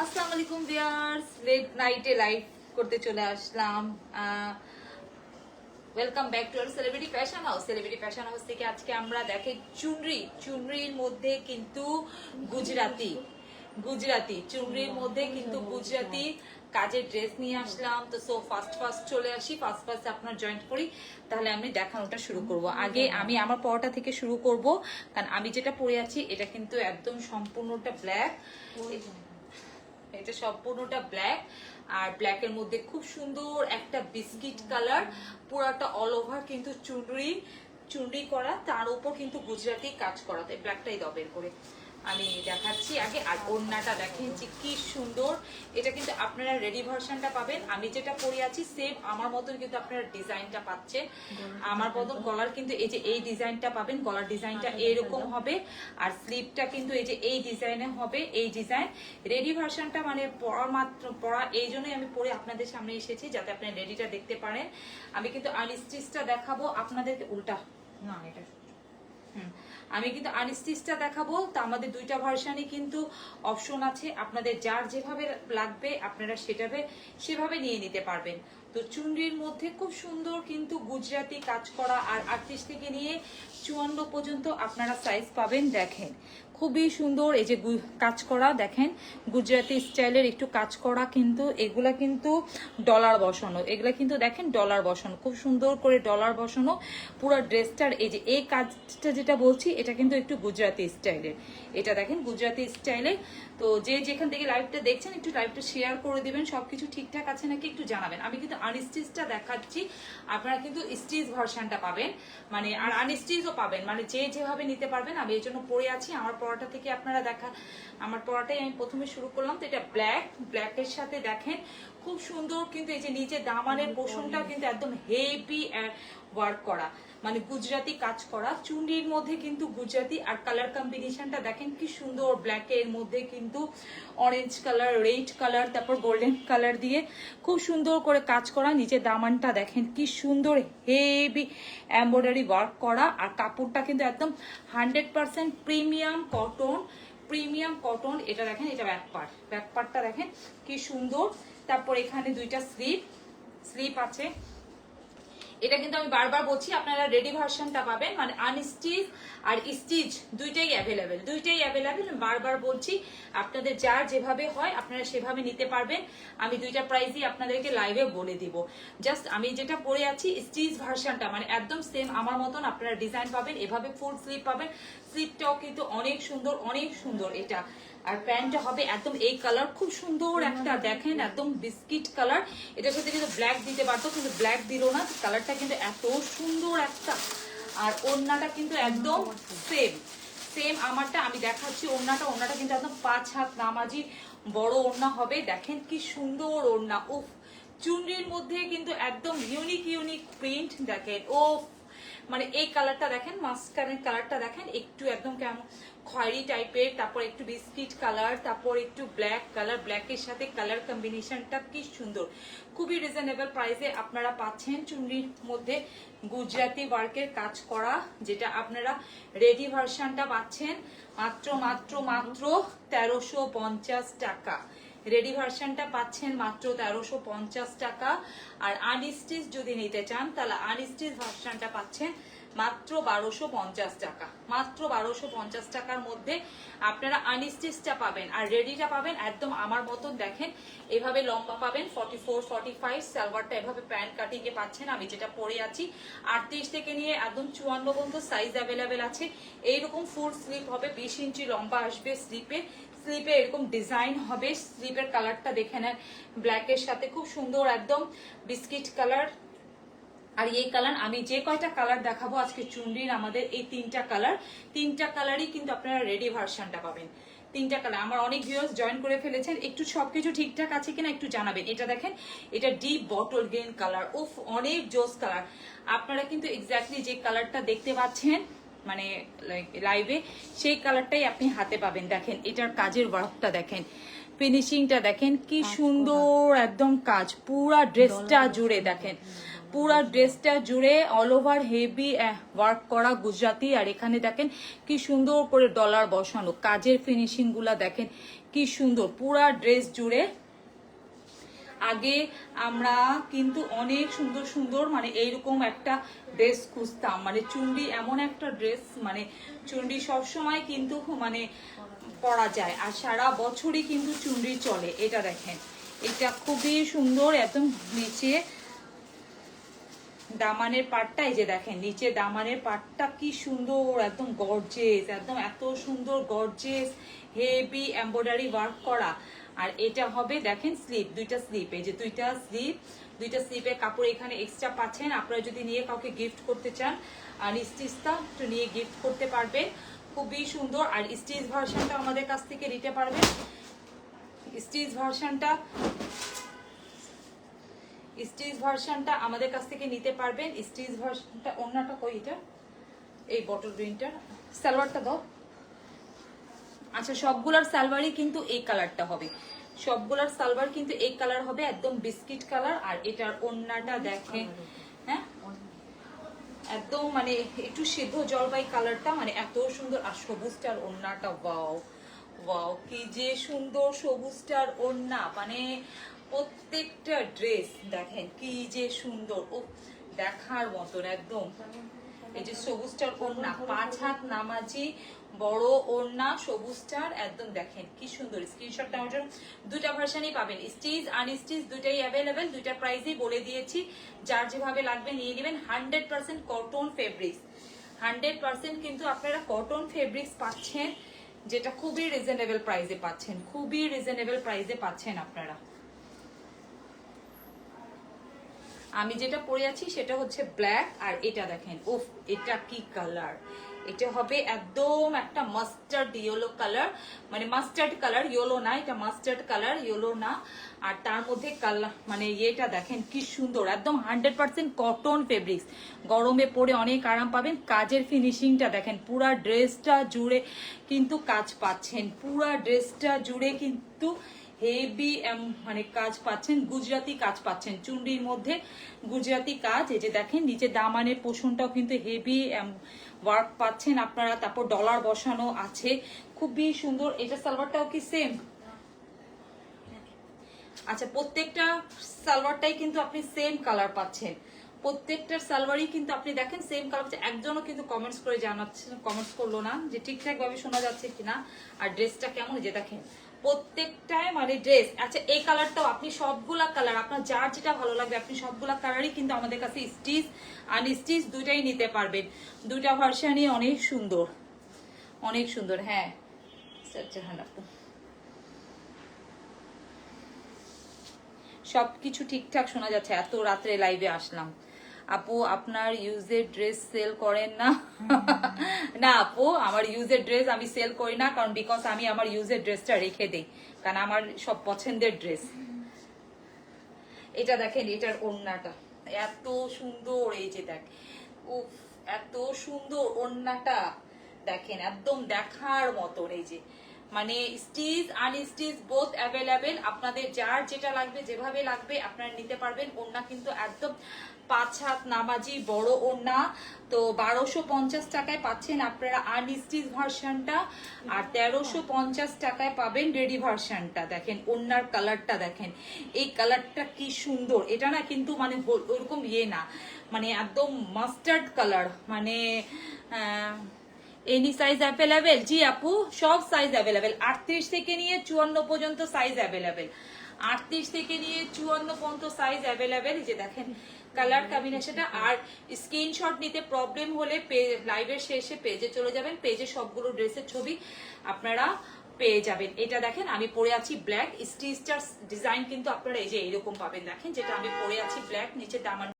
আসসালামু আলাইকুম viewers, late নাইটে লাইভ করতে চলে আসলাম। Welcome back to our celebrity fashion house. Celebrity fashion house থেকে আজকে আমরা দেখে চুনরির মধ্যে কিন্তু গুজরাটি গুজরাটি চুনরির মধ্যে কিন্তু গুজরাটি কাজের ড্রেস নিয়ে আসলাম। তো ফার্স্ট চলে আসি, ফার্স্ট আপনার জয়েন্ট করি, তাহলে আমি দেখানোটা শুরু করব। আগে আমি আমার পরোটা থেকে শুরু করব, কারণ আমি যেটা পরে আছি এটা কিন্তু একদম সম্পূর্ণটা ব্ল্যাক। এটা সম্পূর্ণটা ব্ল্যাক, আর ব্ল্যাকের মধ্যে খুব সুন্দর একটা বিস্কিট কালার, পুরাটা অল ওভার কিন্তু চুনরি করা, তার উপর কিন্তু গুজরাটি কাজ করা। তাই ব্ল্যাকটাই দাও বের করে আমি দেখাচ্ছি আগে। আর ওড়নাটা দেখেন যে কি সুন্দর, এটা কিন্তু আপনারা রেডি ভার্সনটা পাবেন। আমি যেটা পরে আছি সেম আমার মতন কিন্তু আপনারা ডিজাইনটা পাচ্ছেন। আমার মতন গলার কিন্তু এই যে এই ডিজাইনটা পাবেন, গলার ডিজাইনটা এরকম হবে, আর স্লিভটা কিন্তু এই যে এই ডিজাইনে হবে। এই ডিজাইন রেডি ভার্সনটা মানে পরা এই জন্যই আমি পরে আপনাদের সামনে এসেছি, যাতে আপনি রেডিটা দেখতে পারেন। আমি কিন্তু আনস্টিচটা দেখাবো আপনাদেরকে, উল্টা না এটা আমি কিন্তু আনস্টিচটা দেখাবো। তো আমাদের দুইটা ভার্সনই কিন্তু অপশন আছে, আপনাদের যার যেভাবে লাগবে আপনারা সেভাবে নিয়ে নিতে পারবেন। তো চুনরির মধ্যে খুব সুন্দর কিন্তু গুজরাটি কাজ করা, আর 38 থেকে নিয়ে 54 পর্যন্ত আপনারা সাইজ পাবেন। দেখেন খুবই সুন্দর এই যে কাজ করা, দেখেন গুজরাটি স্টাইলের একটু কাজ করা, কিন্তু এগুলা কিন্তু ডলার বসানো, এগুলা কিন্তু দেখেন ডলার বসানো, খুব সুন্দর করে ডলার বসানো পুরো ড্রেসটার। এই যে এই কাজটা যেটা বলছি এটা কিন্তু একটু গুজরাটি স্টাইলের, এটা দেখেন গুজরাটি স্টাইলের। তো যে যেখান থেকে লাইভটা দেখছেন একটু লাইভটা শেয়ার করে দিবেন, সবকিছু ঠিকঠাক আছে নাকি একটু জানাবেন। আমি কিন্তু আনস্টিচটা দেখাচ্ছি, আপনারা কিন্তু স্টিচ ভার্সনটা পাবেন, মানে আর আনস্টিচও পাবেন, মানে যে যেভাবে নিতে পারবেন। আমি এই জন্য পরে আছি আমার পরাটা থেকে আপনারা আমার পরাটাই আমি প্রথমে শুরু করলাম। তো এটা ব্ল্যাকের সাথে দেখেন খুব সুন্দর কিন্তু এই যে নিচে দামানের পোর্শনটা কিন্তু একদম হেভি ওয়ার্ক করা, মানে গুজরাটি কাজ করা। চুনরির মধ্যে কিন্তু গুজরাটি, আর কালার কম্বিনেশনটা দেখেন কি সুন্দর, ব্ল্যাকের মধ্যে কিন্তু অরেঞ্জ কালার, রেড কালার, তারপর গোল্ডেন কালার দিয়ে খুব সুন্দর করে কাজ করা। নিচে দামানটা দেখেন কি সুন্দর হেভি এমব্রয়ডারি ওয়ার্ক করা, আর কাপড়টা কিন্তু একদম 100% প্রিমিয়াম কটন। এটা দেখেন, এটা ব্যাক পার্টটা দেখেন কি সুন্দর। তারপর এখানে দুইটা স্লিপ আছে। এটা কিন্তু আমি বারবার বলছি আপনারা রেডি ভার্সনটা পাবেন, মানে আনস্টিচ আর স্টিচ দুইটাই অ্যাভেলেবেল। বারবার বলছি আপনাদের যার যেভাবে হয় আপনারা সেভাবে নিতে পারবেন। আমি দুইটা প্রাইসই আপনাদেরকে লাইভে বলে দিব। জাস্ট আমি যেটা পরে আছি স্টিচ ভার্সনটা, মানে একদম সেম আমার মতন আপনারা ডিজাইন পাবেন, এভাবে ফুল স্লিভ পাবেন। স্লিভটাও কিন্তু অনেক সুন্দর এটা। আর প্যান্টটা হবে একদম এই কালার, খুব সুন্দর একটা দেখেন একদম বিস্কিট কালার। এটার সাথে কিন্তু ব্ল্যাক দিতে পারতো, কিন্তু ব্ল্যাক দিল না, কালারটা কিন্তু এত সুন্দর একটা। আর ওড়নাটা কিন্তু একদম সেম আমারটা আমি দেখাচ্ছি। ওড়নাটা কিন্তু একদম 5 হাত নামাজি বড় ওড়না হবে। দেখেন কি সুন্দর ওড়না, উফ। চুনরির মধ্যে কিন্তু একদম ইউনিক প্রিন্ট দেখেন, ও মানে এই কালারটা দেখেন, মাস্কারের কালারটা দেখেন, একটু একদম কেমন খয়েরি টাইপের, তারপর একটু বিস্কিট কালার, তারপর একটু ব্ল্যাক কালার, ব্ল্যাকের সাথে কালার কম্বিনেশনটা কি সুন্দর। খুবই রিজনেবল প্রাইসে আপনারা পাচ্ছেন চুনরির মধ্যে গুজরাটি ওয়ার্কের কাজ করা, যেটা আপনারা রেডি ভার্সনটা পাচ্ছেন মাত্র 1350 টাকা। রেডি ভার্সনটা পাচ্ছেন মাত্র 1350 টাকা। আর আনস্টিচ যদি নিতে চান তাহলে আনস্টিচ ভার্সনটা পাচ্ছেন মাত্র 1250 টাকা। মাত্র 1250 টাকার মধ্যে আপনারা আনস্টিচটা পাবেন, আর রেডিটা পাবেন একদম আমার মতন। দেখেন এভাবে লম্বা পাবেন 44 45, সালোয়ারটা এভাবে প্যান্ট কাটিং এ পাচ্ছেন। আমি যেটা পরে আছি 38 থেকে নিয়ে একদম 54 পর্যন্ত সাইজ অ্যাভেলেবেল আছে। এইরকম ফুল স্লিভ হবে, 20 ইঞ্চি লম্বা আসবে স্লিপে এরকম ডিজাইন হবে। স্লিপের কালারটা দেখে নেন, ব্ল্যাকের সাথে খুব সুন্দর একদম বিস্কিট কালার। আর এই কালার আমি যে কয়টা কালার দেখাবো আজকে চুনরির, আমাদের এই তিনটা কালারই কিন্তু আপনারা রেডি ভার্সনটা পাবেন। তিনটা কালার আমার অনেক ভিউয়ার্স জয়েন করে ফেলেছেন, একটু সবকিছু ঠিকঠাক আছে কিনা একটু জানাবেন। এটা দেখেন, এটা ডিপ বটল গ্রিন কালার, উফ অনেক জোস কালার। আপনারা কিন্তু এক্স্যাক্টলি যে কালারটা দেখতে পাচ্ছেন মানে লাইভে, সেই কালারটাই আপনি হাতে পাবেন। দেখেন এটার কাজের ওয়ার্কটা দেখেন, ফিনিশিংটা দেখেন কি সুন্দর একদম কাজ, পুরা ড্রেসটা জুড়ে দেখেন পুরা ড্রেসটা জুড়ে অল ওভার হেভি ওয়ার্ক করা গুজরাতি। আর এখানে দেখেন কি সুন্দর করে ডলার বসানো, কাজের ফিনিশিং গুলা দেখেন কি সুন্দর পুরা ড্রেস জুড়ে। আগে আমরা কিন্তু অনেক সুন্দর সুন্দর মানে এইরকম একটা ড্রেস খুঁজতাম, মানে চুন্ডি এমন একটা ড্রেস, মানে চুন্ডি সবসময় কিন্তু মানে পরা যায় আর সারা বছরই কিন্তু চুন্ডি চলে। এটা দেখেন, এটা খুবই সুন্দর, একদম নিচে দামানের পাটটা, এই যে দেখেন নিচে দামানের পাটটা কি সুন্দর, একদম গর্জেস, একদম এত সুন্দর গর্জেস হেভি এমব্রয়ডারি ওয়ার্ক করা। আর এটা হবে দেখেন স্লিপ, দুইটা স্লিপ, এই যে দুইটা স্লিপের কাপড় এখানে এক্সট্রা পাচ্ছেন। আপনারা যদি নিয়ে কাউকে গিফট করতে চান আর স্টিচটা একটু নিয়ে গিফট করতে পারবেন, খুবই সুন্দর। আর স্টিচ ভার্সনটা আমাদের কাছ থেকে নিতে পারবেন, স্টিচ ভার্সনটা আমাদের কাছ থেকে নিতে পারবেন। স্টিচ ভার্সনটা অন্যটা কই, এটা এই বটল গ্রিনটার সালোয়ারটা দাও। আচ্ছা, সবগুলার সালোয়ারই কিন্তু এই কালারটা হবে, সবগুলার সালোয়ার কিন্তু এই কালার হবে, একদম বিস্কিট কালার। আর এটার ওন্নাটা দেখেন, হ্যাঁ একদম মানে একটু সিদ্ধ জলপাই কালারটা, মানে এত সুন্দর। আর সবুজটার ওন্নাটা ওয়াও ওয়াও, কি যে সুন্দর সবুজটার ওন্না, মানে প্রত্যেকটা ড্রেস দেখেন কি যে সুন্দর, ও দেখার মতন একদম। এই যে সবুজটার ওড়না 5 হাত নামাজি বড় ওড়না সবুজটার, একদম দেখেন কি সুন্দর। স্ক্রিনশট নেওয়ার জন্য দুটা ভার্সনই পাবেন, স্টিচ আনস্টিচ দুটাই অ্যাভেলেবেল, দুইটা প্রাইসই বলে দিয়েছি, যার যেভাবে লাগবে নিয়ে নেবেন। 100% কটন ফেব্রিক্স, 100% কিন্তু আপনারা কটন ফেব্রিক্স পাচ্ছেন, যেটা খুবই রিজনেবল প্রাইসে পাচ্ছেন, খুবই রিজনেবল প্রাইসে পাচ্ছেন আপনারা। আমি যেটা পরে আছি সেটা হচ্ছে ব্ল্যাক, আর এটা দেখেন উফ, এটা কি কালার, এটা হবে একদম একটা মাস্টার্ড ইয়েলো কালার, মানে মাস্টার্ড কালার, ইয়েলো না, এটা মাস্টার্ড কালার, ইয়েলো না। আর তার মধ্যে কালার মানে এটা দেখেন কি সুন্দর, একদম 100% কটন ফেব্রিক্স, গরমে পরে অনেক আরাম পাবেন। কাজের ফিনিশিংটা দেখেন, পুরা ড্রেসটা জুড়ে কিন্তু কাজ পাচ্ছেন, পুরা ড্রেসটা জুড়ে কিন্তু হেভি মানে কাজ পাচ্ছেন, গুজরাটি কাজ পাচ্ছেন, চুন্ডির মধ্যে গুজরাটি কাজ। এই যে দেখেন নিচে দামানের পোষণটাও কিন্তু হেভি ওয়ার্ক পাচ্ছেন আপনারা, তারপর ডলার বসানো আছে, খুবই সুন্দর। এটা সালোয়ারটাও কি সেম? আচ্ছা, প্রত্যেকটা সালোয়ারটাই কিন্তু আপনি সেম কালার পাচ্ছেন, প্রত্যেকটার সালোয়ারই কিন্তু আপনি দেখেন সেম কালার পাচ্ছেন। একজনও কিন্তু কমেন্টস করে জানাচ্ছেন, কমেন্টস করলো না যে ঠিকঠাক ভাবে শোনা যাচ্ছে কিনা আর ড্রেসটা কেমন, যে দেখেন প্রত্যেকটাই মানে ড্রেস। আচ্ছা, এই কালারটাও আপনি সবগুলা কালার আপনার যার যেটা ভালো লাগবে আপনি সবগুলা কালারই কিন্তু আমাদের কাছে স্টিচ আনস্টিচ দুইটাই নিতে পারবেন, দুইটা ভার্সনই অনেক সুন্দর, অনেক সুন্দর। হ্যাঁ সবকিছু ঠিকঠাক শোনা যাচ্ছে, এত রাত্রে লাইভে আসলাম। আপু আপনার ইউজের ড্রেস সেল করেন না? না আপু, আমার ইউজের ড্রেস আমি সেল করি না, কারণ বিকজ আমি আমার ইউজের ড্রেসটা রেখে দেই, কারণ আমার সব পছন্দের ড্রেস। এটা দেখেন, এটার ওড়নাটা এত সুন্দর, এই যে দেখ উফ, এত সুন্দর ওড়নাটা দেখেন, একদম দেখার মতন। এই যে মানে স্টিচ আনস্টিচ বোথ অ্যাভেলেবেল, আপনাদের যার যেটা লাগবে যেভাবে লাগবে আপনারা নিতে পারবেন। ওড়না কিন্তু একদম 5 হাত নামাজি বড় ওড়না, তো 1250 টাকায় পাচ্ছেন আপনারা আনস্টিচ ভার্সনটা, আর 1350 টাকায় পাবেন রেডি ভার্সনটা। দেখেন ওড়নার কালারটা দেখেন, এই কালারটা কি সুন্দর, এটা না কিন্তু মানে ওরকম ইয়ে না, মানে একদম মাস্টার্ড কালার, মানে এনি সাইজ অ্যাভেলেবেল? জি আপু, সব সাইজ অ্যাভেলেবেল, 38 থেকে নিয়ে 54 পর্যন্ত সাইজ অ্যাভেলেবেল, 38 থেকে নিয়ে 54 পর্যন্ত সাইজ অ্যাভেলেবেল। এই যে দেখেন কালার কম্বিনেশনটা। আর স্ক্রিনশট নিতে প্রবলেম হলে লাইভের শেষে পেজে চলে যাবেন, পেজে সবগুলো ড্রেসের ছবি আপনারা পেয়ে যাবেন। এটা দেখেন আমি পরে আছি ব্ল্যাক, স্টিচটার ডিজাইন কিন্তু আপনারা এই যে এইরকম পাবেন, দেখেন যেটা আমি পরে আছি ব্ল্যাক, নিচে দামান